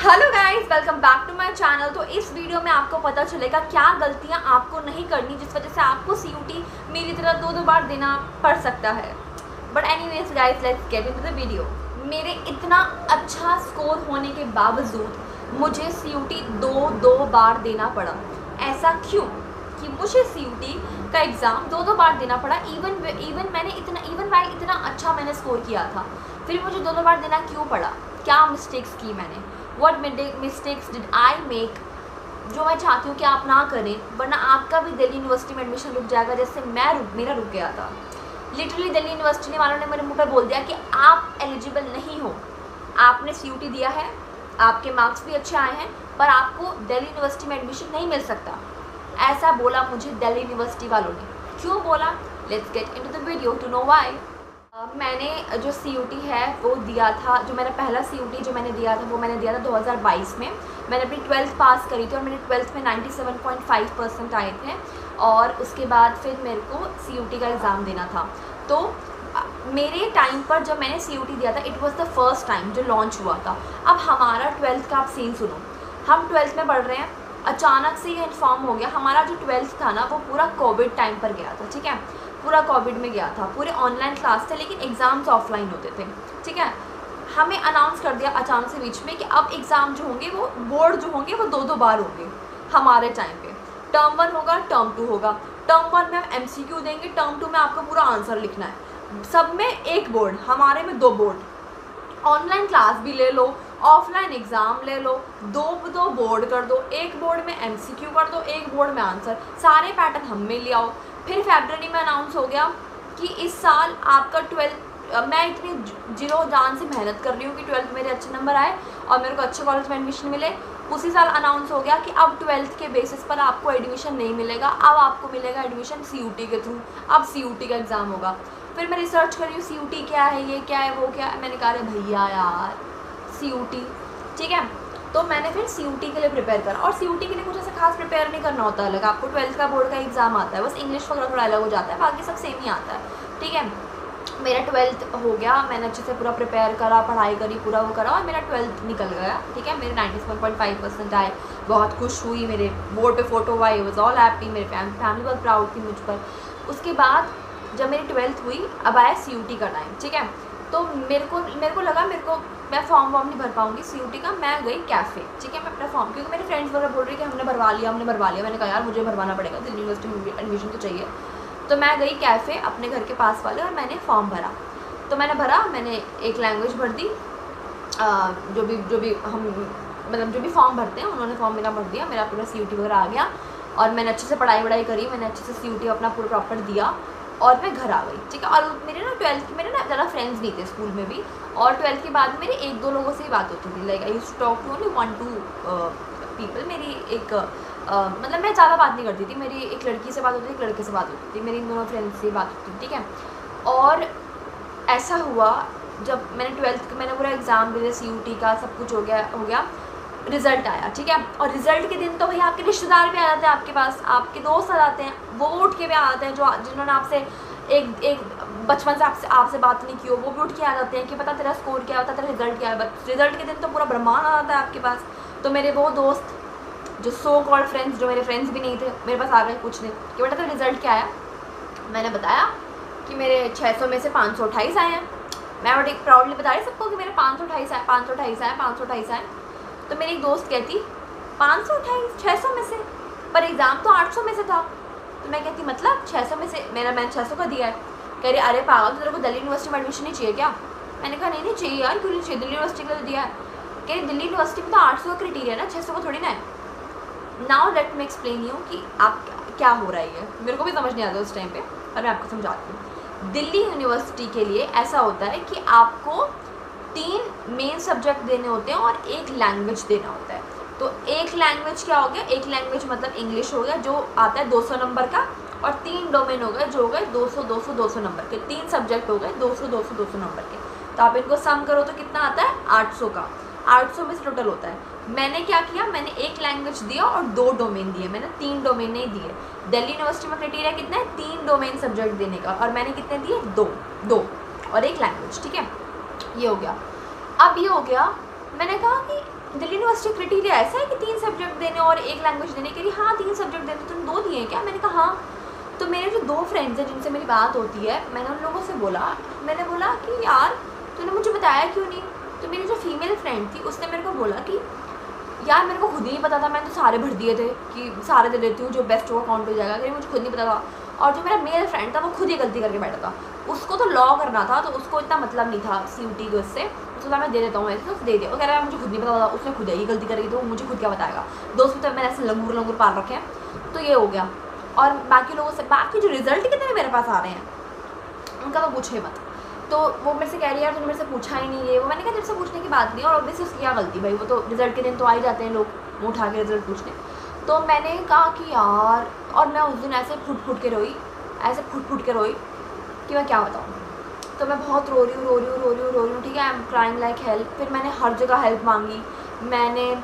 Hello guys, welcome back to my channel. तो इस video में आपको पता चलेगा क्या गलतियां आपको नहीं करनी जिस वजह से आपको सीयूटी मेरी तरह दो बार देना पड़ सकता है। But anyways guys, let's get into the video. मेरे इतना अच्छा स्कोर होने के बावजूद मुझे सीयूटी दो बार देना पड़ा। ऐसा क्यों कि मुझे सीयूटी का एग्ज़ाम दो बार देना पड़ा। इवन वाइल इतना अच्छा मैंने स्कोर किया था, फिर मुझे दो बार देना क्यों पड़ा? क्या मिस्टेक्स की मैंने? What mistakes did I make जो मैं चाहती हूँ कि आप ना करें, वरना आपका भी दिल्ली यूनिवर्सिटी में एडमिशन रुक जाएगा जैसे मेरा रुक गया था। लिटरली दिल्ली यूनिवर्सिटी वालों ने मेरे मुंह पर बोल दिया कि आप एलिजिबल नहीं हो। आपने सीयूटी दिया है, आपके मार्क्स भी अच्छे आए हैं, पर आपको दिल्ली यूनिवर्सिटी में एडमिशन नहीं मिल सकता। ऐसा बोला मुझे दिल्ली यूनिवर्सिटी वालों ने। क्यों बोला? Let's get into the video to know why. मैंने जो सीयूटी है वो दिया था, जो मेरा पहला सीयूटी जो मैंने दिया था वो मैंने दिया था 2022 में। मैंने अपनी 12th पास करी थी और मेरे 12th में 97.5% आए थे। और उसके बाद फिर मेरे को सीयूटी का एग्ज़ाम देना था। तो मेरे टाइम पर जब मैंने सीयूटी दिया था, it was the first time जो लॉन्च हुआ था। अब हमारा 12th का आप सीन सुनो। हम 12th में पढ़ रहे हैं, अचानक से ये इन्फॉर्म हो गया। हमारा जो 12th था ना वो पूरा कोविड टाइम पर गया था, ठीक है, पूरा कोविड में गया था। पूरे ऑनलाइन क्लास थे लेकिन एग्ज़ाम्स ऑफलाइन होते थे, ठीक है। हमें अनाउंस कर दिया अचानक से बीच में कि अब एग्ज़ाम जो होंगे वो बोर्ड जो होंगे वो दो बार होंगे। हमारे टाइम पे टर्म 1 होगा, टर्म 2 होगा। टर्म 1 में हम एमसीक्यू देंगे, टर्म 2 में आपको पूरा आंसर लिखना है। सब में एक बोर्ड, हमारे में 2 बोर्ड। ऑनलाइन क्लास भी ले लो, ऑफलाइन एग्ज़ाम ले लो, दो बोर्ड कर दो। एक बोर्ड में एमसीक्यू कर दो, एक बोर्ड में आंसर। सारे पैटर्न हम में ले आओ। फिर फरवरी में अनाउंस हो गया कि इस साल आपका 12th, मैं इतनी जीरो जान से मेहनत कर रही हूँ कि 12th मेरे अच्छे नंबर आए और मेरे को अच्छे कॉलेज में एडमिशन मिले। उसी साल अनाउंस हो गया कि अब 12th के बेसिस पर आपको एडमिशन नहीं मिलेगा, अब आपको मिलेगा एडमिशन सीयूटी के थ्रू। अब सीयूटी का एग्ज़ाम होगा। फिर मैं रिसर्च कर रही हूँ सीयूटी क्या है, ये क्या है, वो क्या है। मैंने कहा भैया यार सीयूटी, ठीक है। तो मैंने फिर सीयूटी के लिए प्रिपेयर करा। और सीयूटी के लिए कुछ ऐसा खास प्रिपेयर नहीं करना होता अलग। आपको 12th का बोर्ड का एग्ज़ाम आता है, बस इंग्लिश वगैरह थोड़ा अलग हो जाता है, बाकी सब सेम ही आता है, ठीक है। मेरा 12th हो गया, मैंने अच्छे से पूरा प्रिपेयर करा, पढ़ाई करी, पूरा वो करा और मेरा 12th निकल गया, ठीक है। मेरे 97.5% आए, बहुत खुश हुई। मेरे बोर्ड पे photo I, was all happy. मेरे फैमिली बहुत प्राउड थी मुझ पर। उसके बाद जब मेरी 12th हुई, अब आया सीयूटी का टाइम, ठीक है। तो मेरे को लगा मैं फॉर्म नहीं भर पाऊँगी सीयूटी का। मैं गई कैफ़े, ठीक है, मैं अपना फॉर्म, क्योंकि मेरे फ्रेंड्स वगैरह बोल रही कि हमने भरवा लिया। मैंने कहा यार मुझे भरवाना पड़ेगा, दिल्ली यूनिवर्सिटी में एडमिशन तो चाहिए। तो मैं गई कैफ़े अपने घर के पास वाले और मैंने फॉर्म भरा। तो मैंने एक लैंग्वेज भर दी। जो भी हम मतलब जो भी फॉर्म भरते हैं उन्होंने फॉर्म मेरा भर दिया। मेरा पूरा सीयूटी वगैरह आ गया और मैंने अच्छे से पढ़ाई करी। मैंने अच्छे से सीयूटी अपना पूरा प्रॉपर दिया और मैं घर आ गई, ठीक है। और मेरे ना 12th के मेरे ना ज़्यादा फ्रेंड्स नहीं थे स्कूल में भी। और 12th के बाद मेरे 1-2 लोगों से ही बात होती थी। Like I used to talk to only 1-2 people. मेरी एक मतलब मैं ज़्यादा बात नहीं करती थी। मेरी एक लड़की से बात होती थी, एक लड़के से बात होती थी। मेरी इन दोनों फ्रेंड्स से बात होती थी, ठीक है। और ऐसा हुआ जब मैंने 12th मैंने पूरा एग्ज़ाम दिया, सीयूटी का सब कुछ हो गया। रिज़ल्ट आया, ठीक है। और रिज़ल्ट के दिन तो भैया आपके रिश्तेदार भी आ जाते हैं आपके पास, आपके दोस्त आ जाते हैं, वो उठ के भी आ जाते हैं जिन्होंने आपसे एक बचपन से आपसे बात नहीं की हो, वो भी उठ के आ जाते हैं कि पता तेरा स्कोर क्या है, पता तेरा रिज़ल्ट क्या है। बट रिज़ल्ट के दिन तो पूरा ब्रह्मांड आ जाता है आपके पास। तो मेरे वो दोस्त जो सो कॉल्ड फ्रेंड्स, जो मेरे फ्रेंड्स भी नहीं थे, मेरे पास आ गए पूछने कि बेटा तेरा रिज़ल्ट क्या आया। मैंने बताया कि मेरे 600 में से 528 आए हैं। मैं बड़ी प्राउडली बता रही सबको कि मेरे 528 आए। तो मेरी एक दोस्त कहती 528 600 में से, पर एग्ज़ाम तो 800 में से था। तो मैं कहती मतलब 600 में से मैंने 600 का दिया है। कह रही अरे पागल, तो तेरे को दिल्ली यूनिवर्सिटी में एडमिशन नहीं चाहिए क्या? मैंने कहा नहीं चाहिए यार, क्यों नहीं चाहिए, दिल्ली यूनिवर्सिटी के लिए दिया है। कह रही दिल्ली यूनिवर्सिटी में तो 800 का क्राइटेरिया है ना, 600 का थोड़ी ना है। Now let me explain you कि आप क्या हो रहा है। मेरे को भी समझ नहीं आता उस टाइम पे, पर मैं आपको समझाती हूँ। दिल्ली यूनिवर्सिटी के लिए ऐसा होता है कि आपको 3 मेन सब्जेक्ट देने होते हैं और 1 लैंग्वेज देना होता है। तो 1 लैंग्वेज क्या हो गया? 1 लैंग्वेज मतलब इंग्लिश हो गया, जो आता है 200 नंबर का। और 3 डोमेन हो गए जो हो गए 200 नंबर के। 3 सब्जेक्ट हो गए 200 नंबर के। तो आप इनको सम करो तो कितना आता है? 800 का। 800 में से टोटल होता है। मैंने क्या किया, मैंने 1 लैंग्वेज दिया और 2 डोमेन दिए। मैंने 3 डोमेन नहीं दिए। दिल्ली यूनिवर्सिटी में क्राइटेरिया कितना है? 3 डोमेन सब्जेक्ट देने का, और मैंने कितने दिए? 2 और 1 लैंग्वेज, ठीक है। ये हो गया। अब ये हो गया, मैंने कहा कि दिल्ली यूनिवर्सिटी क्राइटेरिया ऐसा है कि 3 सब्जेक्ट देने और 1 लैंग्वेज देने के लिए? हाँ 3 सब्जेक्ट देने, तुम 2 दिए हैं क्या? मैंने कहा हाँ। तो मेरे जो 2 फ्रेंड्स हैं जिनसे मेरी बात होती है, मैंने उन लोगों से बोला, मैंने बोला कि यार तूने मुझे बताया क्यों नहीं? तो मेरी जो फीमेल फ्रेंड थी उसने मेरे को बोला कि यार मेरे को खुद ही नहीं पता था, मैंने तो सारे भर दिए थे कि सारे दे देती हूँ, जो बेस्ट होगा काउंट हो जाएगा, लेकिन मुझे खुद नहीं पता था। और जो मेरा मेल फ्रेंड था वो खुद ही गलती करके बैठा था, उसको तो लॉ करना था, तो उसको इतना मतलब नहीं था CUT को इससे, उसको मैं दे देता हूँ ऐसे, तो दे दिया। वो कह रहा है मुझे खुद नहीं पता था, उसने खुद ही गलती करेगी तो मुझे खुद क्या बताएगा। दोस्त भी तो मैंने ऐसे लंगूर लंगूर पाल रखे हैं, तो ये हो गया। और बाकी लोगों से, बाकी जो रिजल्ट कितने मेरे पास आ रहे हैं उनका तो पूछे मत। तो वो मेरे से कह रही है यार तूने मेरे से पूछा ही नहीं है वो। मैंने कहा तेरे से पूछने की बात नहीं, और ऑब्वियसली उसकी क्या गलती भाई, वो तो रिजल्ट के दिन तो आ ही जाते हैं लोग मुँह उठा के रिजल्ट पूछने। तो मैंने कहा कि यार, और मैं उस दिन ऐसे फुट के रोई, ऐसे फुट के रोई कि मैं क्या बताऊँ। तो मैं बहुत रो रही हूँ, ठीक है, I am crying like help. फिर मैंने हर जगह हेल्प मांगी, मैंने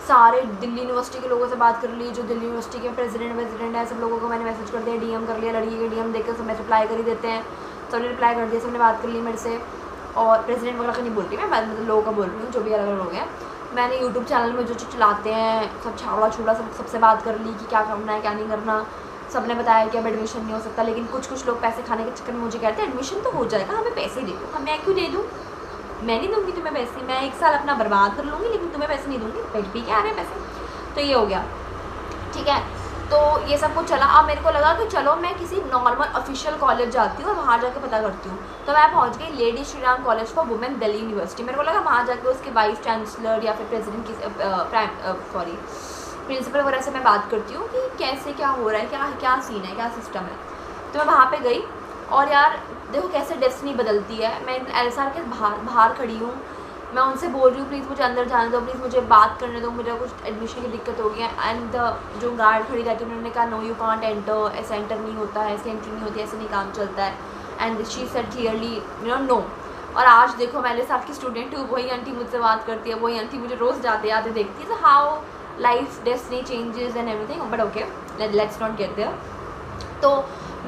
सारे दिल्ली यूनिवर्सिटी के लोगों से बात कर ली, जो दिल्ली यूनिवर्सिटी के प्रेसिडेंट है, सब लोगों को मैंने मैसेज कर दिया, DM कर लिया, लड़की के DM देकर सब रिप्लाई कर ही देते हैं, सबने रिप्लाई कर दिया, सबने बात कर ली मेरे से। और प्रेसिडेंट वगैरह का नहीं बोल रही मैं, मतलब लोगों का बोल रही हूँ, जो भी अलग अलग लोग हैं। मैंने यूट्यूब चैनल में जो चलाते हैं सब छावड़ा छूड़ा सबसे बात कर ली कि क्या करना है क्या नहीं करना। सबने बताया कि अब एडमिशन नहीं हो सकता, लेकिन कुछ लोग पैसे खाने के चक्कर में मुझे कहते हैं एडमिशन तो हो जाएगा, हमें पैसे दे दो। मैं क्यों दे दूँ, मैं नहीं दूँगी तुम्हें पैसे, मैं 1 साल अपना बर्बाद कर लूँगी लेकिन तुम्हें पैसे नहीं दूँगी, पेट पी के आ रहे हैं पैसे। तो ये हो गया, ठीक है। तो ये सब कुछ चला। अब मेरे को लगा कि चलो मैं किसी नॉर्मल ऑफिशियल कॉलेज जाती हूँ और वहाँ जाके पता करती हूँ। तो मैं पहुँच गई lady Shri Ram college for women Delhi university. मेरे को लगा वहाँ जाके उसके वाइस चांसलर या फिर प्रेसिडेंट की प्रिंसिपल वगैरह से मैं बात करती हूँ कि कैसे क्या हो रहा है, क्या सीन है, क्या सिस्टम है। तो मैं वहाँ पे गई और यार देखो कैसे डेस्टिनी बदलती है। मैं LSR के बाहर खड़ी हूँ, मैं उनसे बोल रही हूँ प्लीज़ मुझे अंदर जाने दो, प्लीज़ मुझे बात करने दो, मुझे कुछ एडमिशन की दिक्कत हो गई है। एंड जो गार्ड खड़ी रहती है उन्होंने कहा नो यू कांट एंटर, ऐसे एंटर नहीं होता है, ऐसे एंट्री नहीं होती, ऐसे नहीं काम चलता है। And she said clearly no. और आज देखो मैं LSR की स्टूडेंट हूँ, वही आंटी मुझसे बात करती है, वही आंटी मुझे रोज़ जाते आते देखती है। तो how life destiny changes and everything, but okay let's not get there. तो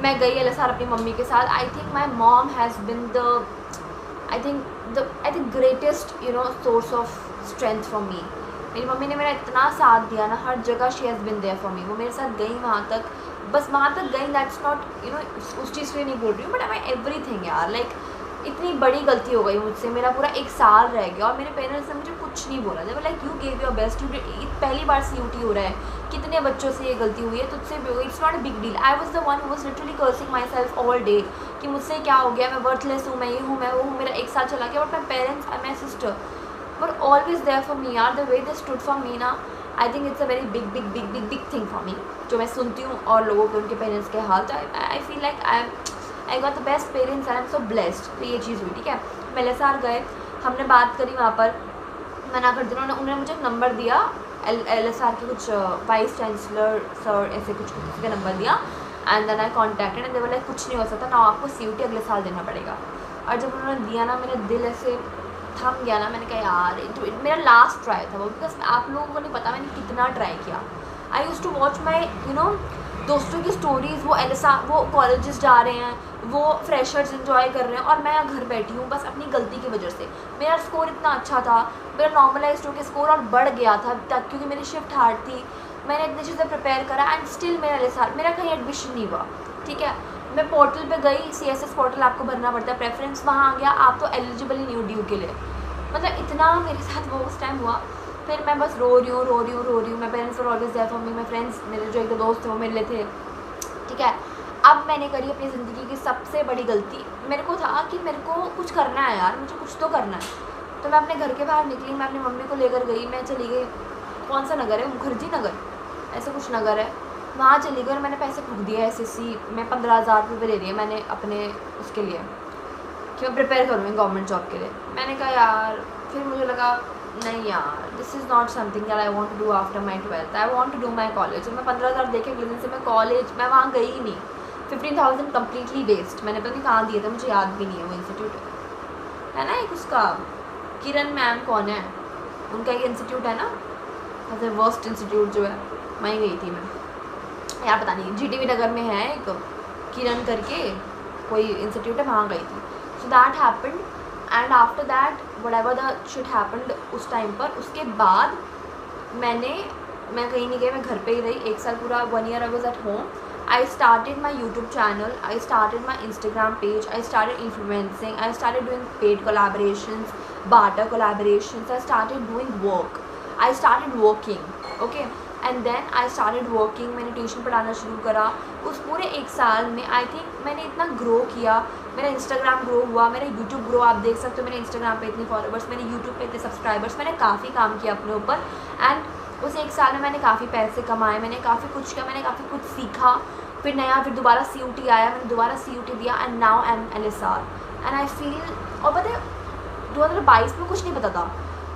मैं गई LSR अपनी मम्मी के साथ। I think my mom has been the I think greatest source of strength for me. मेरी मम्मी ने मेरा इतना साथ दिया ना हर जगह, she has been there for me. वो मेरे साथ गई वहाँ तक, बस वहाँ तक गई, दैट्स नॉट उस चीज़ के लिए नहीं बोल रही हूँ, बट आई एवरीथिंग यार। लाइक इतनी बड़ी गलती हो गई मुझसे, मेरा पूरा 1 साल रह गया और मेरे पेरेंट्स ने मुझे कुछ नहीं बोला। जब like you gave your best, पहली बार CUT हो रहा है, कितने बच्चों से ये गलती हुई है, तुझसे it's not a big deal. I was the one who was literally cursing my self all day कि मुझसे क्या हो गया, मैं वर्थलेस हूँ, मैं ये हूँ, मैं वो हूँ, मेरा 1 साल चला गया। But my parents and my sister were always there for me यार। The way they stood for me ना, I think it's a very big thing for me. जो मैं सुनती हूँ और लोगों के उनके पेरेंट्स के हाल, तो I feel like I got the best parents and I am so blessed. तो ये चीज़ हुई, ठीक है। मैं LSR गए, हमने बात करी वहाँ पर, मना कर दिया उन्होंने मुझे एक नंबर दिया LSR के कुछ वाइस चांसलर सर ऐसे कुछ किसी का नंबर दिया। And then I contacted and they were like कुछ नहीं हो सकता ना, आपको CUT अगले साल देना पड़ेगा। और जब उन्होंने दिया ना, मेरा दिल ऐसे थम गया ना। मैंने कहा यार मेरा लास्ट ट्राई था वो, बिकॉज आप लोगों को नहीं पता मैंने कितना ट्राई किया। आई यूज़ टू वॉच माई दोस्तों की स्टोरीज़, वो LSR वो कॉलेजेस जा रहे हैं, वो फ्रेशर्स इन्जॉय कर रहे हैं, और मैं घर बैठी हूँ बस अपनी गलती की वजह से। मेरा स्कोर इतना अच्छा था, मेरा नॉर्मलाइज्ड होकर स्कोर और बढ़ गया था क्योंकि मेरी शिफ्ट हार्ड थी, मैंने इतनी चीज़ें प्रिपेयर करा एंड स्टिल मेरा LSR मेरा कहीं एडमिशन नहीं हुआ, ठीक है। मैं पोर्टल पे गई, CSS पोर्टल आपको भरना पड़ता है, प्रेफरेंस वहाँ आ गया, आप तो एलिजिबल ही नहीं हो ड्यू के लिए। मतलब इतना मेरे साथ वो उस टाइम हुआ। फिर मैं बस रो रही हूँ। My parents were always there for me, my friends, मेरे जो 1-2 दोस्त थे वो मेरे लिए थे, ठीक है। अब मैंने करी अपनी ज़िंदगी की सबसे बड़ी गलती। मेरे को था कि मेरे को कुछ करना है यार, मुझे कुछ तो करना है। तो मैं अपने घर के बाहर निकली, मैं अपनी मम्मी को लेकर गई, मैं चली गई, कौन सा नगर है, मुखर्जी नगर ऐसे कुछ नगर है, वहाँ चली गई और मैंने पैसे फूक दिए। SSC में 15,000 रुपये दे दिए मैंने अपने उसके लिए कि मैं प्रिपेयर करूँगी गवर्नमेंट जॉब के लिए। मैंने कहा यार, फिर मुझे लगा नहीं यार, this is not something that I want to do after my 12th, I want to do my college. मैं 15,000 देखे अगले दिन से मैं कॉलेज, मैं वहाँ गई ही नहीं। 15,000 कम्प्लीटली वेस्ट। मैंने पता नहीं कहाँ दिए थे, मुझे याद भी नहीं है। वो इंस्टीट्यूट है ना एक उसका, किरण मैम कौन है, उनका एक इंस्टीट्यूट है ना, ऐसे वर्स्ट इंस्टीट्यूट जो है, वहीं गई थी मैं यार, पता नहीं GTV नगर में है एक किरण करके कोई इंस्टीट्यूट है, वहाँ गई थी। So that happened and after that what ever the shit happened उस टाइम पर, उसके बाद मैं कहीं नहीं गई, मैं घर पे ही रही 1 साल पूरा, 1 year I was at home. I started my YouTube channel, I started my Instagram page, I started influencing, I started doing paid collaborations, barter collaborations, I started doing work, I started working, okay, and then I started working. मैंने tuition पढ़ाना शुरू करा. उस पूरे 1 साल में I think मैंने इतना ग्रो किया, मेरा इंस्टाग्राम ग्रो हुआ, मेरा यूट्यूब ग्रो, आप देख सकते हो मेरे इंस्टाग्राम पे इतने फॉलोवर्स, मेरे यूट्यूब पे इतने सब्सक्राइबर्स, मैंने काफ़ी काम किया अपने ऊपर. एंड उस 1 साल में मैंने काफ़ी पैसे कमाए, मैंने काफ़ी कुछ किया, मैंने काफ़ी कुछ सीखा. फिर दोबारा CUT आया, मैंने दोबारा CUT दिया, and now I am LSR. And I feel, और पता है 2022 में कुछ नहीं पता था,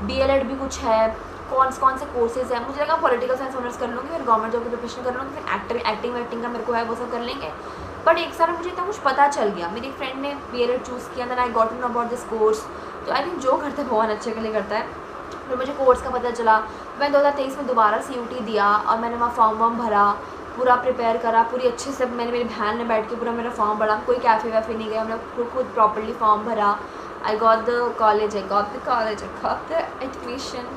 DLED भी कुछ है, कौन से कोर्सेज हैं. मुझे लगा पॉलिटिकल साइंस ऑनर्स कर लूँगी, फिर गवर्नमेंट जॉब की प्रिपरेशन कर लूँगी, फिर एक्टिंग का मेरे को है वो सब कर लेंगे. बट 1 साल में मुझे इतना कुछ पता चल गया. मेरी फ्रेंड ने DLED चूज़ किया, then I got to know about this course. तो आई थिंक जो करते हैं भगवान अच्छे के लिए करता है. फिर मुझे कोर्स का पता चला, मैं 2023 में दोबारा CUT दिया, और मैंने वहाँ फॉर्म भरा, पूरा प्रिपेयर करा, पूरी अच्छे से. मैंने मेरी बहन ने बैठ के पूरा मेरा फॉर्म भरा, कोई कैफ़े वैफे नहीं गया, हमने खुद प्रॉपरली फॉर्म भरा. I got the college, I got the admission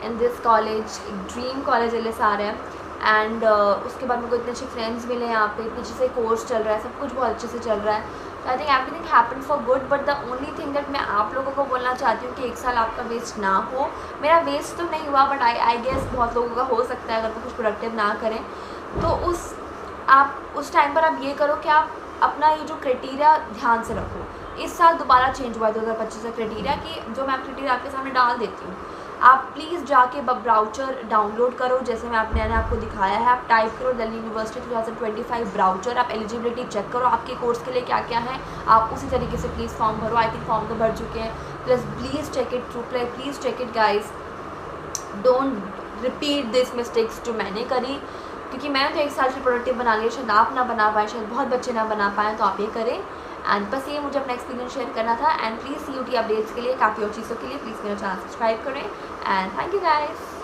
in this college, dream college LSR है. एंड उसके बाद मेरे को इतने अच्छे फ्रेंड्स मिले यहाँ पे, इतने अच्छे से कोर्स चल रहा है, सब कुछ बहुत अच्छे से चल रहा है. I think everything happen for good. But the only thing that मैं आप लोगों को बोलना चाहती हूँ कि 1 साल आपका वेस्ट ना हो. मेरा वेस्ट तो नहीं हुआ, बट आई गेस बहुत लोगों का हो सकता है अगर वो कुछ प्रोडक्टिव ना करें. तो उस टाइम पर आप ये करो कि आप अपना ये जो क्राइटेरिया ध्यान से रखो. इस साल दोबारा चेंज हुआ है 2025 से क्राइटेरिया, कि जो मैं क्राइटेरिया आपके सामने डाल देती हूँ, आप प्लीज़ जाके ब्राउचर डाउनलोड करो, जैसे मैंने आपको दिखाया है. आप टाइप करो दिल्ली यूनिवर्सिटी 2025 ब्राउचर, आप एलिजिबिलिटी चेक करो आपके कोर्स के लिए क्या क्या है, आप उसी तरीके से प्लीज़ फॉर्म भरो. आई थिंक फॉर्म तो भर चुके हैं. Please check it through, please check it guys. Don't repeat this mistakes जो मैंने करी, क्योंकि मैंने तो 1 साल से प्रोडक्टिव बना लिया, शायद आप ना बना पाए, शायद बहुत बच्चे ना बना पाएँ. तो आप ये करें. एंड बस ये मुझे अपना एक्सपीरियंस शेयर करना था. एंड प्लीज़ CUT अपडेट्स के लिए, काफ़ी और चीज़ों के लिए प्लीज़ मेरा चैनल सब्सक्राइब करें. And thank you guys.